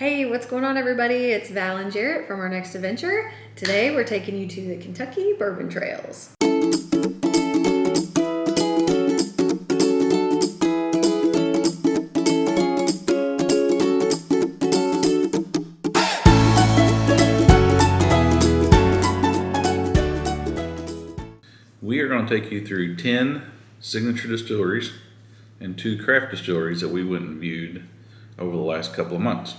Hey, what's going on, everybody? It's Val and Jarrett from Our Next Adventure. Today we're taking you to the Kentucky Bourbon Trails. We are going to take you through 10 signature distilleries and 2 craft distilleries that we went and viewed over the last couple of months.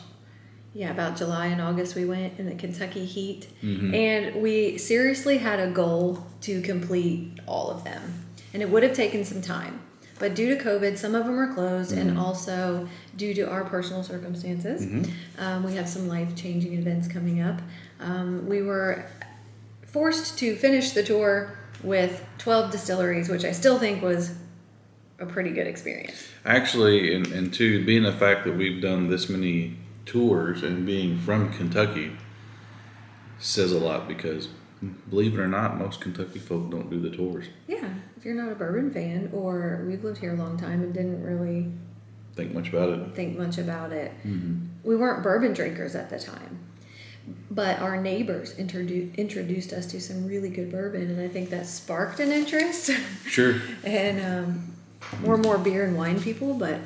Yeah, about July and August we went in the Kentucky heat, and we seriously had a goal to complete all of them. And it would have taken some time, but due to COVID, some of them are closed, and also due to our personal circumstances, we have some life-changing events coming up. We were forced to finish the tour with 12 distilleries, which I still think was a pretty good experience. Actually, and two, being the fact that we've done this many tours and being from Kentucky says a lot, because believe it or not, most Kentucky folk don't do the tours. Yeah, if you're not a bourbon fan, or we've lived here a long time and didn't really think much about it. We weren't bourbon drinkers at the time, but our neighbors introduced us to some really good bourbon, and I think that sparked an interest. Sure. And we're more beer and wine people, but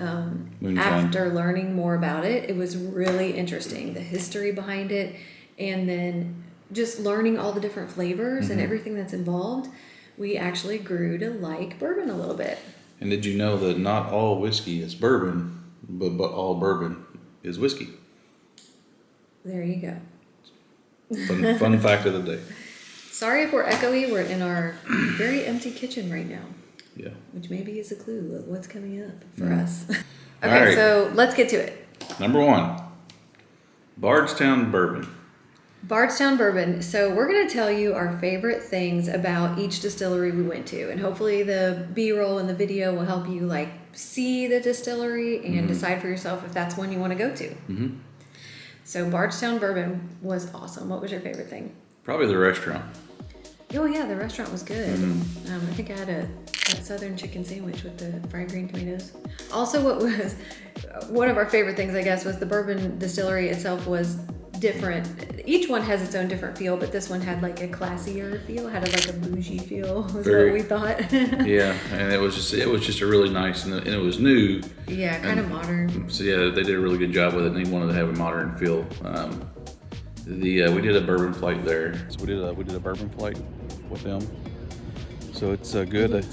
after learning more about it, it was really interesting, the history behind it, and then just learning all the different flavors and everything that's involved. We actually grew to like bourbon a little bit. And did you know that not all whiskey is bourbon, but all bourbon is whiskey? There you go. Fun fact of the day. Sorry if we're echoey. We're in our very empty kitchen right now. Yeah. Which maybe is a clue of what's coming up for us. All Okay, right. so let's get to it. Number 1, Bardstown Bourbon. Bardstown Bourbon. So we're going to tell you our favorite things about each distillery we went to. And hopefully the B-roll and the video will help you see the distillery and decide for yourself if that's one you want to go to. So Bardstown Bourbon was awesome. What was your favorite thing? Probably the restaurant. Oh yeah, the restaurant was good. I think I had a southern chicken sandwich with the fried green tomatoes. Also, what was one of our favorite things, I guess, was the bourbon distillery itself was different. Each one has its own different feel, but this one had a classier feel, had a bougie feel, was what we thought. Yeah, and it was just a really nice, and it was new. Yeah, kind of modern. So yeah, they did a really good job with it, and they wanted to have a modern feel. We did a bourbon flight there. So we did a bourbon flight with them. So it's good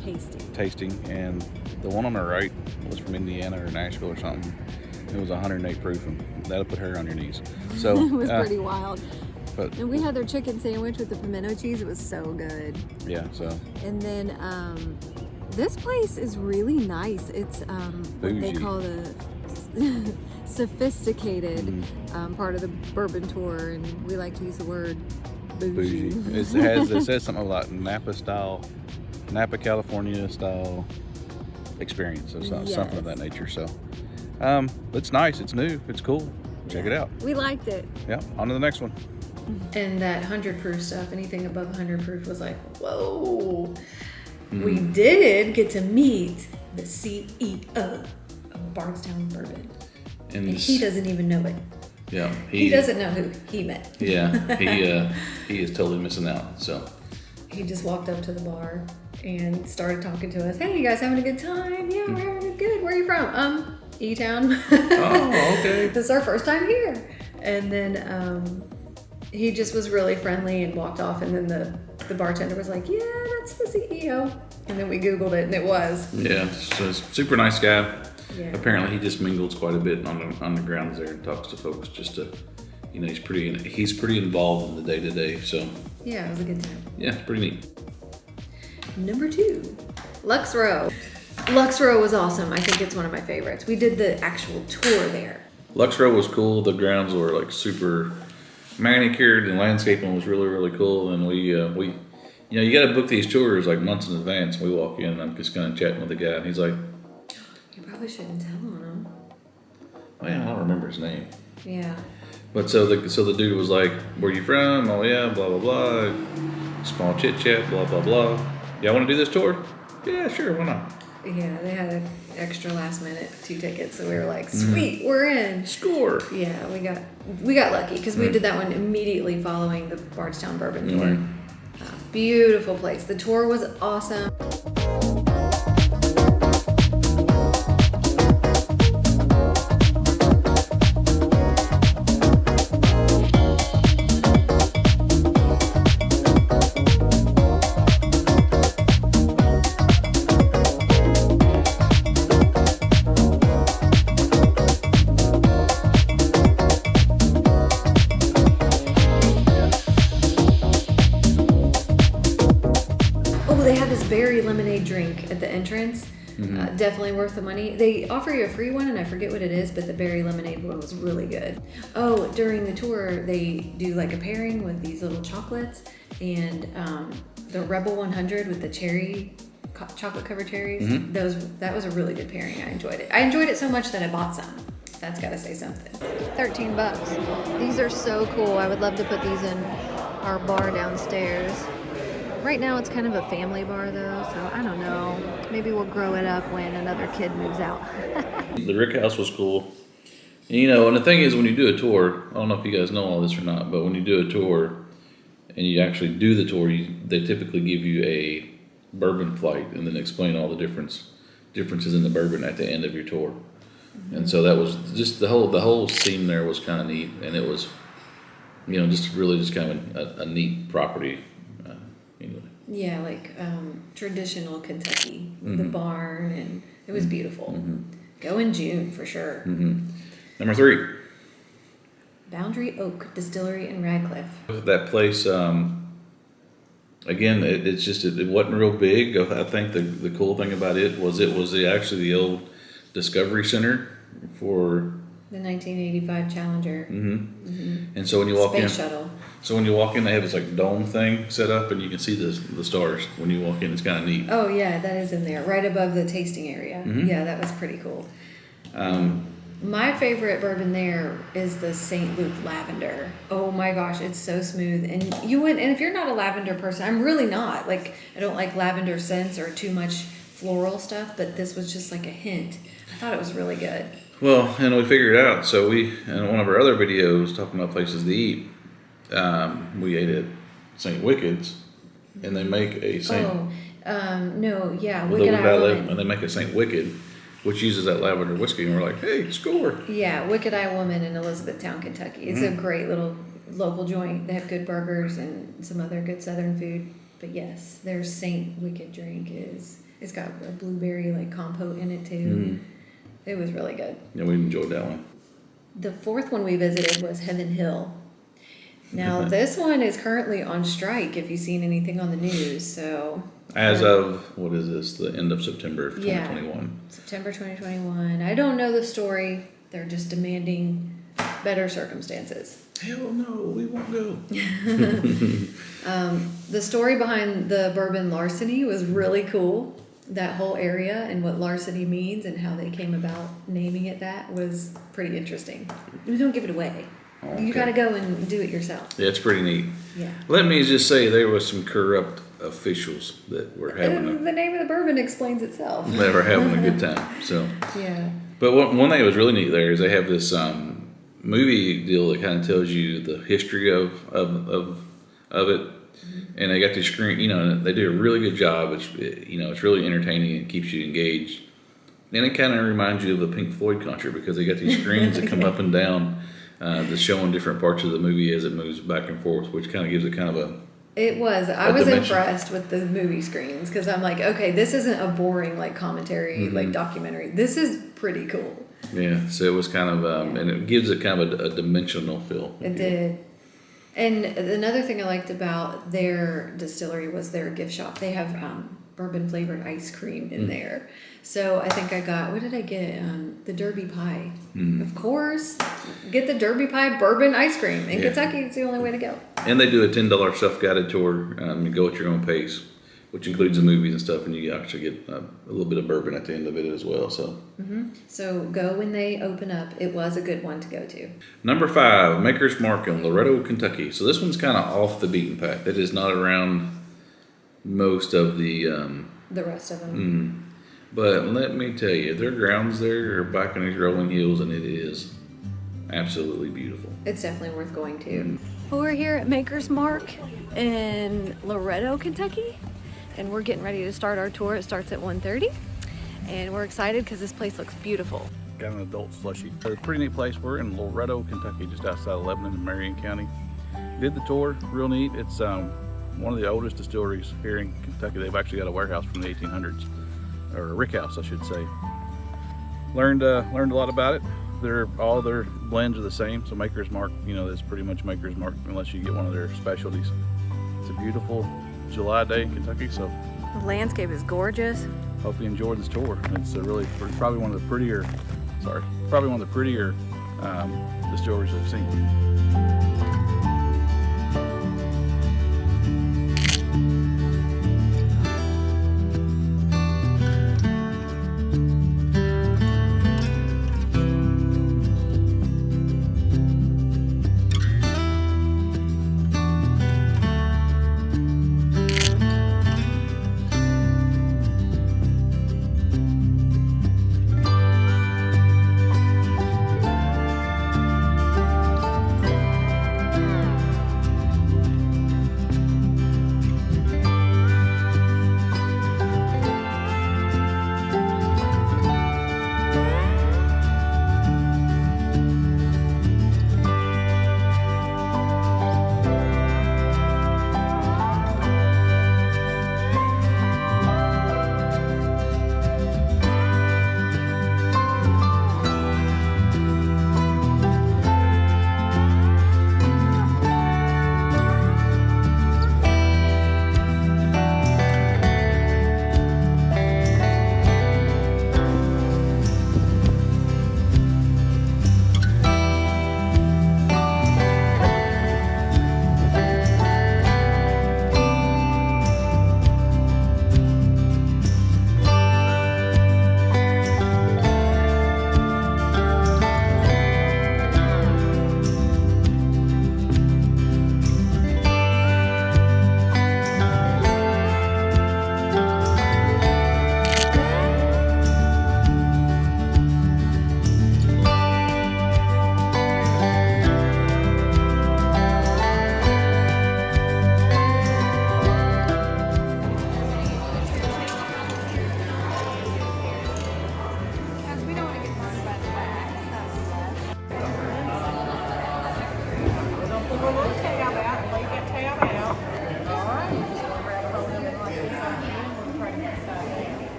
tasting, and the one on the right was from Indiana or Nashville or something. It was 108 proof, and that'll put her on your knees. So it was pretty wild. And we had their chicken sandwich with the pimento cheese. It was so good. Yeah. So. And then this place is really nice. It's what they call the sophisticated part of the bourbon tour, and we like to use the word bougie. It says something like Napa, California style experience, or something of that nature. So it's nice, it's new, it's cool. Check it out. We liked it. Yeah, on to the next one. And that 100 proof stuff, anything above 100 proof was whoa. We did get to meet the CEO of Bardstown Bourbon. And he doesn't even know it. Yeah. He doesn't know who he met. Yeah, he is totally missing out. So he just walked up to the bar and started talking to us. Hey, you guys having a good time? Yeah, we're having a good. Where are you from? E-Town. Oh, okay. This is our first time here. And then he just was really friendly and walked off. And then the bartender was like, yeah, that's the CEO. And then we Googled it, and it was. Yeah, so super nice guy. Yeah. Apparently he just mingles quite a bit on the grounds there and talks to folks. Just to, he's pretty involved in the day-to-day. So yeah, it was a good time. Yeah, it's pretty neat. Number 2, Lux Row. Lux Row was awesome. I think it's one of my favorites. We did the actual tour there. Lux Row was cool. The grounds were super manicured, and landscaping was really, really cool. And we you got to book these tours months in advance. We walk in, and I'm just kind of chatting with the guy, and he's like, "You probably shouldn't tell on him." Well, I don't remember his name. Yeah. But so the dude was like, "Where you from?" Oh yeah, blah blah blah. Small chit chat, blah blah blah. Y'all want to do this tour? Yeah, sure, why not? Yeah, they had an extra last minute 2 tickets, so we were like, sweet, we're in. Score. Yeah, we got lucky because we did that one immediately following the Bardstown Bourbon tour. Beautiful place. The tour was awesome. They had this berry lemonade drink at the entrance. Definitely worth the money. They offer you a free one, and I forget what it is, but the berry lemonade one was really good. Oh, during the tour, they do like a pairing with these little chocolates, and the Rebel 100 with the cherry, chocolate covered cherries. That was a really good pairing. I enjoyed it. I enjoyed it so much that I bought some. That's got to say something. $13. These are so cool. I would love to put these in our bar downstairs. Right now it's kind of a family bar though, so I don't know. Maybe we'll grow it up when another kid moves out. The Rick House was cool. And, and the thing is, when you do a tour, I don't know if you guys know all this or not, but when you do a tour and you actually do the tour, they typically give you a bourbon flight and then explain all the differences in the bourbon at the end of your tour. And so that was just the whole scene there was kind of neat, and it was, just kind of a neat property. Anyway. Yeah, like traditional Kentucky, the barn, and it was beautiful. Go in June for sure. Number 3. Boundary Oak Distillery in Radcliffe. That place, again, it wasn't real big. I think the cool thing about it was actually the old Discovery Center for the 1985 Challenger. And so when you walk in, Space Shuttle. So when you walk in, they have this like dome thing set up, and you can see the stars when you walk in. It's kind of neat. Oh yeah, that is in there, right above the tasting area. Yeah, that was pretty cool. My favorite bourbon there is the St. Luke Lavender. Oh my gosh, it's so smooth. And if you're not a lavender person, I'm really not. Like, I don't like lavender scents or too much floral stuff, but this was just like a hint. I thought it was really good. Well, and we figured it out. So in one of our other videos talking about places to eat, we ate at St. Wicked's, and they make a St. Wicked Eye Woman. And they make a St. Wicked, which uses that lavender whiskey, and we're like, hey, score. Yeah, Wicked Eye Woman in Elizabethtown, Kentucky. It's a great little local joint. They have good burgers and some other good southern food. But yes, their St. Wicked drink it's got a blueberry like compote in it too. It was really good. Yeah, we enjoyed that one. The 4th one we visited was Heaven Hill. Now, this one is currently on strike, if you've seen anything on the news, so... As of, what is this, the end of September of 2021? Yeah, September 2021. I don't know the story. They're just demanding better circumstances. Hell no, we won't go. The story behind the bourbon larceny was really cool. That whole area and what larceny means and how they came about naming it that was pretty interesting. We don't give it away. Okay. You got to go and do it yourself. Yeah, it's pretty neat. Yeah. Let me just say there was some corrupt officials that were having the name of the bourbon explains itself. They were having a good time. So. Yeah. But one thing that was really neat there is they have this movie deal that kind of tells you the history of it, and they got this screen. They do a really good job. It's really entertaining and keeps you engaged. And it kind of reminds you of the Pink Floyd concert because they got these screens that come up and down. That's showing different parts of the movie as it moves back and forth, which kind of gives it kind of a... It was. I was impressed with the movie screens because I'm like, okay, this isn't a boring like commentary, like documentary. This is pretty cool. Yeah, so it was kind of, and it gives it kind of a dimensional feel. It did. And another thing I liked about their distillery was their gift shop. They have bourbon flavored ice cream in there. So I think I got, what did I get? The Derby Pie. Of course. Get the Derby Pie bourbon ice cream. In Kentucky, it's the only way to go. And they do a $10 self-guided tour. You go at your own pace, which includes the movies and stuff, and you actually get a little bit of bourbon at the end of it as well. So So go when they open up. It was a good one to go to. Number 5, Maker's Mark in Loretto, Kentucky. So this one's kind of off the beaten path. It is not around most of the rest of them. But let me tell you, their grounds there are back in these rolling hills, and it is absolutely beautiful. It's definitely worth going to. We're here at Maker's Mark in Loretto, Kentucky, and we're getting ready to start our tour. It starts at 1:30, and we're excited because this place looks beautiful. Got an adult slushy. It's a pretty neat place. We're in Loretto, Kentucky, just outside of Lebanon in Marion County. Did the tour, real neat. It's one of the oldest distilleries here in Kentucky. They've actually got a warehouse from the 1800s, or a rick house, I should say. Learned a lot about it. All their blends are the same, so Maker's Mark, is pretty much Maker's Mark unless you get one of their specialties. It's a beautiful July day in Kentucky, so The landscape is gorgeous. hope you enjoyed this tour. It's probably one of the prettier distilleries I've seen.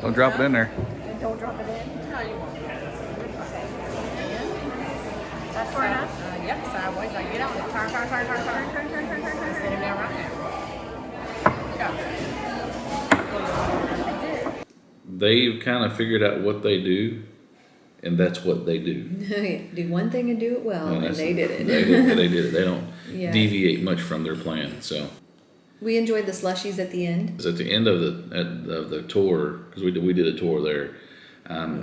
Don't drop it in there. Don't drop it in. No, you won't. That's far enough? Yep, sideways. Like, get out. Turn. Sit him down right now. Go. They've kind of figured out what they do, and that's what they do. Do one thing and do it well, and they did it. They did it. They don't deviate much from their plan. So we enjoyed the slushies at the end. at the end of the tour, because we did a tour there.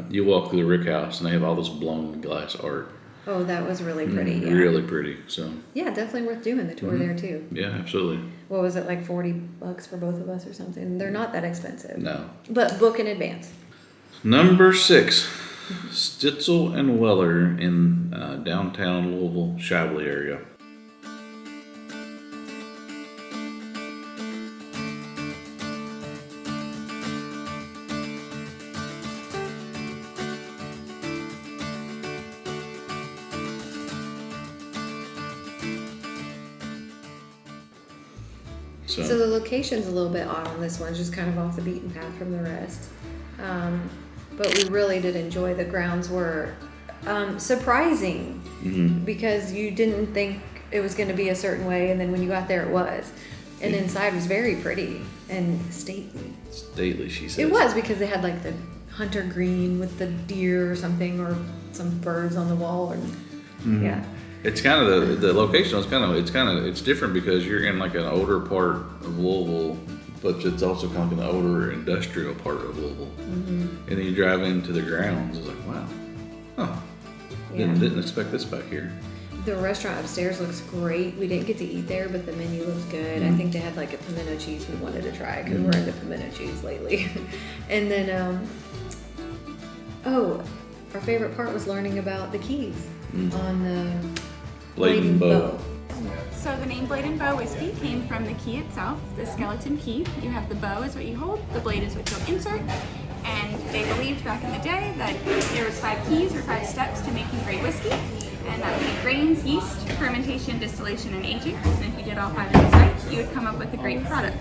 You walk through the rick house, and they have all this blown glass art. Oh, that was really pretty. Yeah. Really pretty. So yeah, definitely worth doing the tour there too. Yeah, absolutely. What was it, like $40 for both of us or something? They're not that expensive. No. But book in advance. Number 6, Stitzel and Weller in downtown Louisville, Shively area. So the location's a little bit odd on this one, just kind of off the beaten path from the rest. But we really did enjoy. The grounds were surprising because you didn't think it was going to be a certain way, and then when you got there, it was. And inside was very pretty and stately. Stately, she says. It was, because they had like the hunter green with the deer or something, or some birds on the wall, and yeah. It's kind of the location it's different because you're in like an older part of Louisville, but it's also kind of like an older industrial part of Louisville. And then you drive into the grounds, it's like, wow, didn't expect this back here. The restaurant upstairs looks great. We didn't get to eat there, but the menu looks good. I think they had like a pimento cheese we wanted to try because we're into pimento cheese lately. And then, our favorite part was learning about the keys on the Blade and Bow. So the name Blade and Bow whiskey came from the key itself, the skeleton key. You have the bow is what you hold, the blade is what you'll insert. And they believed back in the day that there was 5 keys or 5 steps to making great whiskey. And that would be grains, yeast, fermentation, distillation, and aging. And if you did all 5 of these right, you would come up with a great product.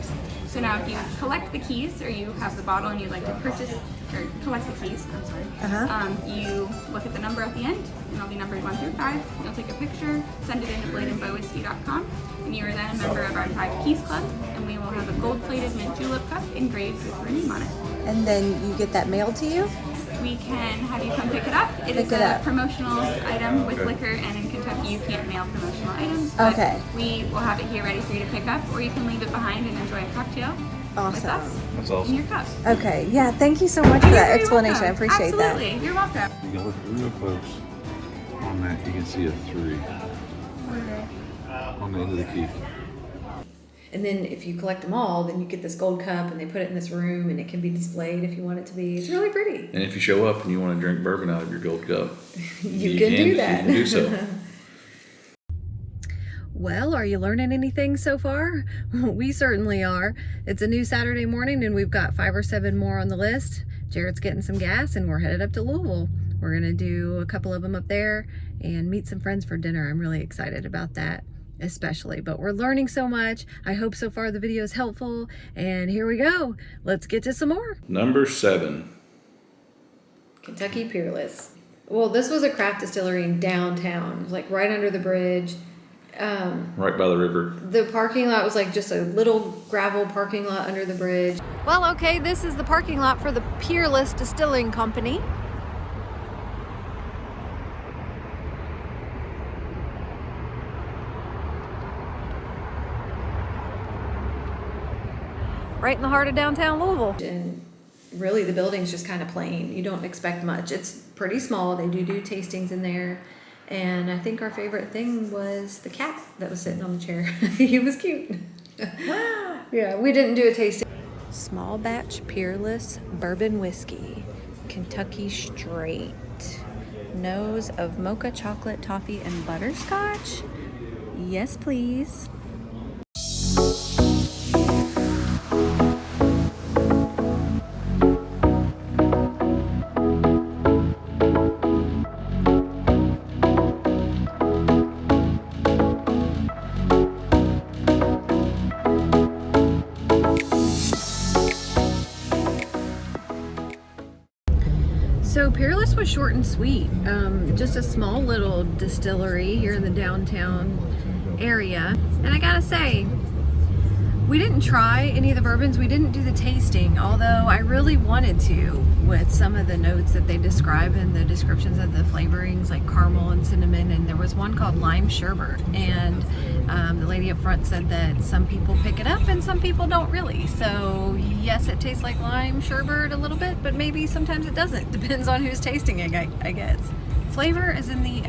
So now if you collect the keys, or you have the bottle and you'd like to purchase, or collect the keys, I'm sorry, you look at the number at the end, and it'll be numbered 1 through 5. You'll take a picture, send it into bladeandbowwhiskey.com, and you are then a member of our 5 Keys Club, and we will have a gold-plated mint julep cup engraved with your name on it. And then you get that mailed to you? We can have you come pick it up. It is a promotional item with liquor, and in Kentucky you can't mail promotional items. Okay. We will have it here ready for you to pick up, or you can leave it behind and enjoy a cocktail with Awesome. us That's in awesome. your cup. Okay, yeah, thank you so much for You're that very explanation. I welcome. appreciate that. Absolutely. You're welcome. You can look real close on that. You can see a 3 on the end of the key. And then if you collect them all, then you get this gold cup and they put it in this room and it can be displayed if you want it to be. It's really pretty. And if you show up and you want to drink bourbon out of your gold cup, You can do that. You can do so. Well, are you learning anything so far? We certainly are. It's a new Saturday morning and we've got 5 or 7 more on the list. Jared's getting some gas and we're headed up to Louisville. We're gonna do a couple of them up there and meet some friends for dinner. I'm really excited about that, especially, but we're learning so much. I hope so far the video is helpful, and here we go. Let's get to some more. Number 7. Kentucky Peerless. Well, this was a craft distillery in downtown, like right under the bridge. Right by the river. The parking lot was like just a little gravel parking lot under the bridge. Well, okay, this is the parking lot for the Peerless Distilling Company. Right in the heart of downtown Louisville. And really the building's just kind of plain. You don't expect much. It's pretty small. They do tastings in there. And I think our favorite thing was the cat that was sitting on the chair. He was cute. Yeah, we didn't do a tasting. Small batch Peerless bourbon whiskey, Kentucky straight. Nose of mocha chocolate, toffee, and butterscotch. Yes, please. So Peerless was short and sweet. Just a small little distillery here in the downtown area. And I gotta say, we didn't try any of the bourbons. We didn't do the tasting, although I really wanted to, with some of the notes that they describe in the descriptions of the flavorings, like caramel and cinnamon. And there was one called lime sherbet. And the lady up front said that some people pick it up and some people don't really. So yes, it tastes like lime sherbet a little bit, but maybe sometimes it doesn't. Depends on who's tasting it, I guess. Flavor is in the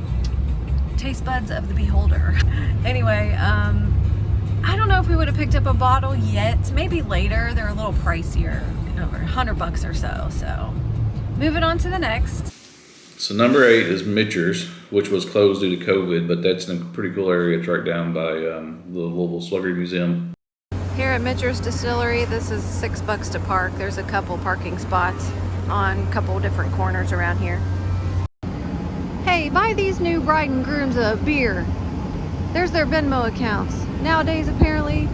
taste buds of the beholder. Anyway, I don't know if we would have picked up a bottle yet. Maybe later. They're a little pricier, over $100 or so. So moving on to the next. So number 8 is Mitchers, which was closed due to COVID, but that's in a pretty cool area. It's right down by the Louisville Sluggery Museum. Here at Mitchers Distillery, this is $6 to park. There's a couple parking spots on a couple different corners around here. Hey, buy these new bride and grooms a beer. There's their Venmo accounts. Nowadays, apparently,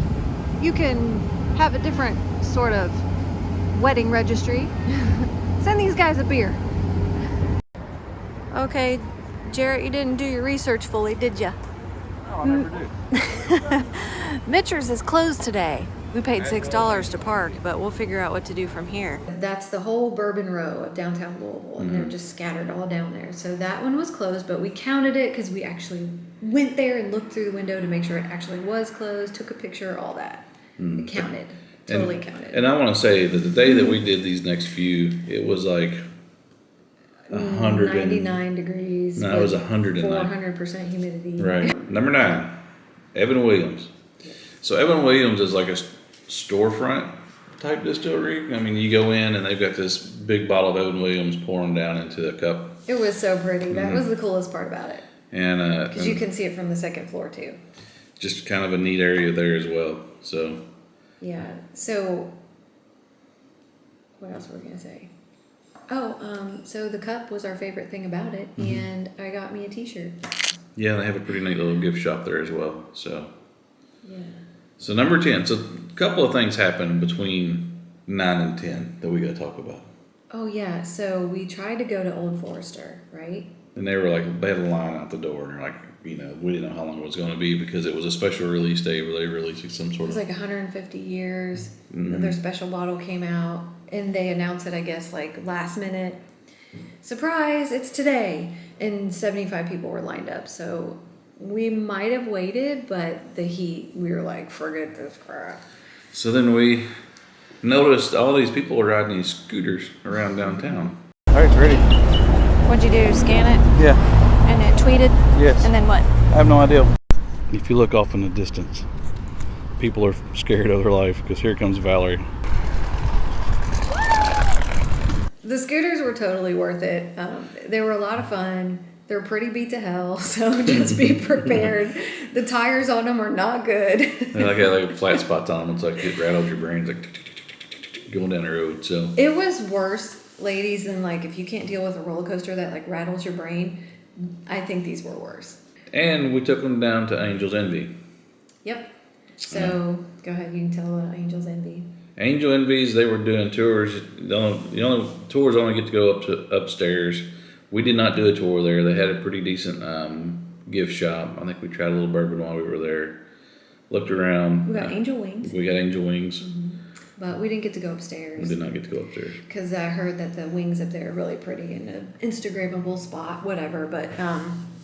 you can have a different sort of wedding registry. Send these guys a beer. Okay, Jarrett, you didn't do your research fully, did ya? No, I never did. Mitchers is closed today. We paid $6 to park, but we'll figure out what to do from here. That's the whole Bourbon Row of downtown Louisville, and they're just scattered all down there. So that one was closed, but we counted it because we actually went there and looked through the window to make sure it actually was closed, took a picture, all that. It counted, totally counted. And I want to say that the day that we did these next few, it was like 99 degrees. No, it was 109. 400% humidity. Right. Number 9, Evan Williams. So Evan Williams is like a storefront type distillery. I mean, you go in and they've got this big bottle of Evan Williams pouring down into a cup. It was so pretty. That was the coolest part about it. And because you can see it from the second floor too. Just kind of a neat area there as well. So yeah. So what else were we gonna say? Oh, so the cup was our favorite thing about it, and I got me a T-shirt. Yeah, they have a pretty neat little gift shop there as well. So yeah. So number 10. So a couple of things happened between 9 and 10 that we got to talk about. Oh yeah. So we tried to go to Old Forester, right? And they were like, they had a line out the door. Like, you know, we didn't know how long it was going to be because it was a special release day where they released some It sort was of. like 150 years. Their special bottle came out, and they announced it, I guess, like last minute. Surprise! It's today, and 75 people were lined up. So we might have waited, but the heat, we were like, forget this crap. So then we noticed all these people were riding these scooters around downtown. All right, it's ready. What'd you do? Scan it? Yeah. And it tweeted? Yes. And then what? I have no idea. If you look off in the distance, people are scared of their life because here comes Valerie. The scooters were totally worth it. They were a lot of fun. They're pretty beat to hell, so just be prepared. The tires on them are not good. They like flat spots on them. It's like it rattles your brains like going down the road. So It was worse, ladies, than like if you can't deal with a roller coaster that like rattles your brain. I think these were worse. And we took them down to Angel's Envy. Yep. So go ahead, you can tell Angel's Envy. Angel Envies, they were doing tours. The only tours only get to go up to upstairs. We did not do a tour there. They had a pretty decent gift shop. I think we tried a little bourbon while we were there. Looked around. We got angel wings. We got angel wings. But we didn't get to go upstairs. We did not get to go upstairs. Because I heard that the wings up there are really pretty and an Instagrammable spot, whatever. But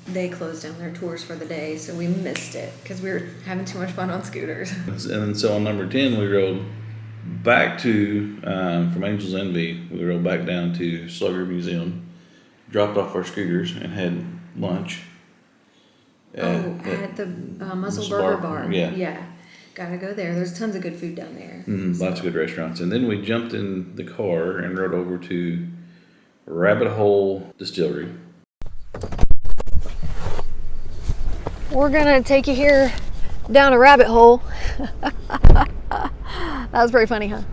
they closed down their tours for the day, so we missed it because we were having too much fun on scooters. And so on number 10, we rode back to, from Angel's Envy, we rode back down to Slugger Museum, dropped off our scooters, and had lunch. At the Muzzle Burger Bar. Yeah. Gotta go there. There's tons of good food down there. Lots of good restaurants. And then we jumped in the car and rode over to Rabbit Hole Distillery. We're gonna take you here down a rabbit hole. That was pretty funny, huh?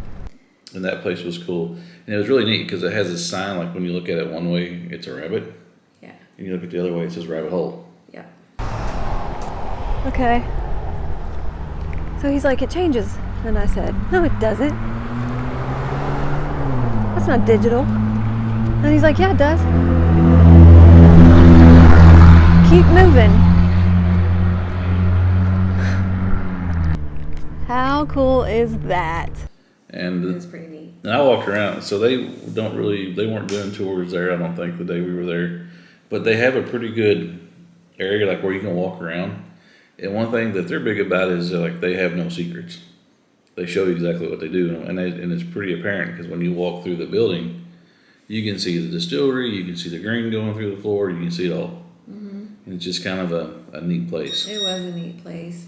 And that place was cool. And it was really neat because it has a sign, like when you look at it one way, it's a rabbit. Yeah. And you look at the other way, it says Rabbit Hole. Yeah. Okay. So he's like, it changes. And I said, no, it doesn't. That's not digital. And he's like, yeah, it does. Keep moving. How cool is that? And It was pretty neat. And I walked around, so they weren't doing tours there, I don't think, the day we were there. But they have a pretty good area, like where you can walk around. And one thing that they're big about is like they have no secrets. They show you exactly what they do, and it's pretty apparent because when you walk through the building, you can see the distillery, you can see the grain going through the floor, you can see it all. And it's just kind of a neat place. It was a neat place.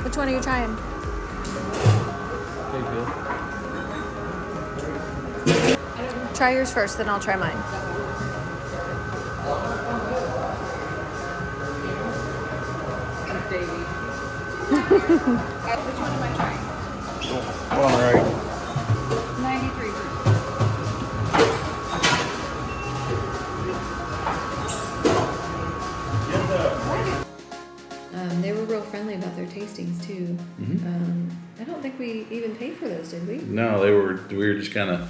Which one are you trying? Try yours first, then I'll try mine. Which one am I trying? One on the right. 93 proof. even pay for those, did we? No, we were just kind of,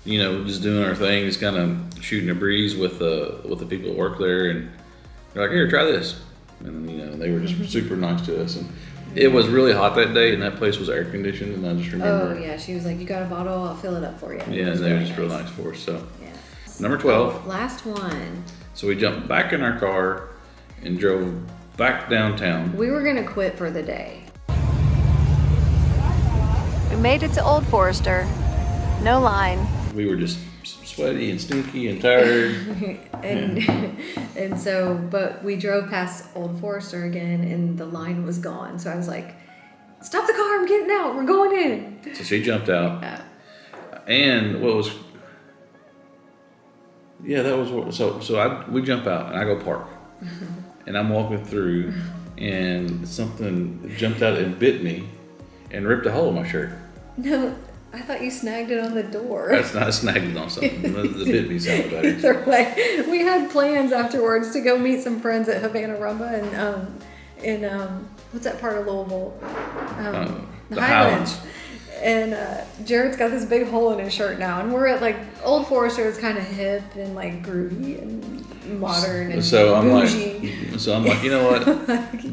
just doing our thing, just kind of shooting a breeze with the people that work there, and they're like, here, try this, and they were just super nice to us. And it was really hot that day, and that place was air conditioned, and I just remember. Oh yeah, she was like, you got a bottle? I'll fill it up for you. Yeah, and they were just real nice for us. So Yeah. number 12. Last one. So we jumped back in our car and drove back downtown. We were gonna quit for the day. We made it to Old Forester. No line. We were just sweaty and stinky and tired. And so, but we drove past Old Forester again, and the line was gone. So I was like, "Stop the car! I'm getting out. We're going in." So she jumped out, Yeah. and we jump out, and I go park, and I'm walking through, and something jumped out and bit me, and ripped a hole in my shirt. No, I thought you snagged it on the door. That's not snagged on something. The bit me sounded better. Either way, we had plans afterwards to go meet some friends at Havana Rumba and what's that part of Louisville? The Highlands. And Jared's got this big hole in his shirt now, and we're at like Old Forester is kind of hip and like groovy and modern and bougie. So I'm like, you know what?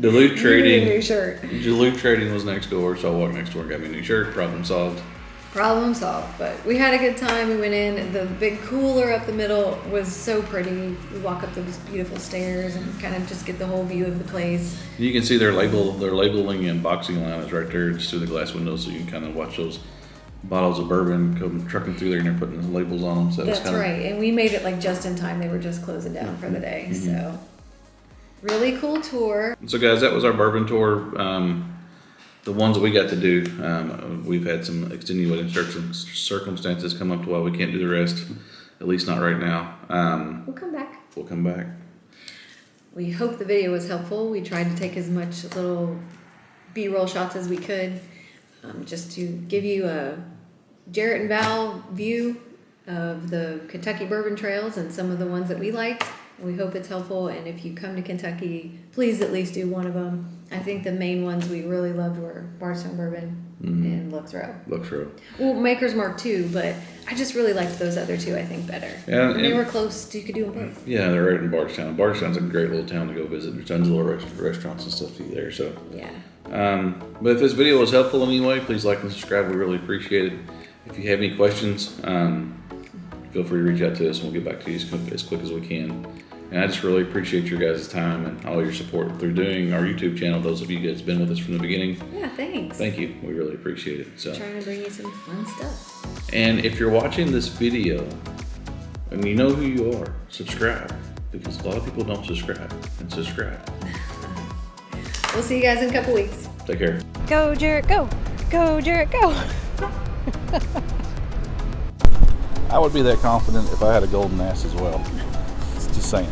Duluth Trading. New shirt. Duluth Trading was next door, so I walked next door and got me a new shirt. Problem solved. Problem solved. But we had a good time. We went in. The big cooler up the middle was so pretty. We walk up those beautiful stairs and kind of just get the whole view of the place. You can see their labeling and boxing line is right there just through the glass window, so you can kind of watch those bottles of bourbon come trucking through there, and they're putting the labels on them. So That's right. And we made it like just in time. They were just closing down for the day. So really cool tour. So guys, that was our bourbon tour. The ones that we got to do, we've had some extenuating circumstances come up to why we can't do the rest, at least not right now. We'll come back. We'll come back. We hope the video was helpful. We tried to take as much little B-roll shots as we could, just to give you a Jarrett and Val view of the Kentucky Bourbon Trails and some of the ones that we liked. We hope it's helpful, and if you come to Kentucky, please at least do one of them. I think the main ones we really loved were Bardstown Bourbon and Lux Row. Lux Row. Well, Maker's Mark too, but I just really liked those other two, I think, better. Yeah, and they were close, so you could do them both. Yeah, they're right in Bardstown. Bardstown's a great little town to go visit. There's tons of little restaurants and stuff to eat there. So Yeah. But if this video was helpful in any way, please like and subscribe. We really appreciate it. If you have any questions, feel free to reach out to us, and we'll get back to you as quick as we can. And I just really appreciate your guys' time and all your support through doing our YouTube channel. Those of you guys have been with us from the beginning. Yeah, thanks. Thank you. We really appreciate it. So, Trying to bring you some fun stuff. and if you're watching this video and you know who you are, subscribe, because a lot of people don't subscribe. And subscribe. We'll see you guys in a couple weeks. Take care. Go, Jarrett, go. Go, Jarrett, go. I would be that confident if I had a golden ass as well. Just saying.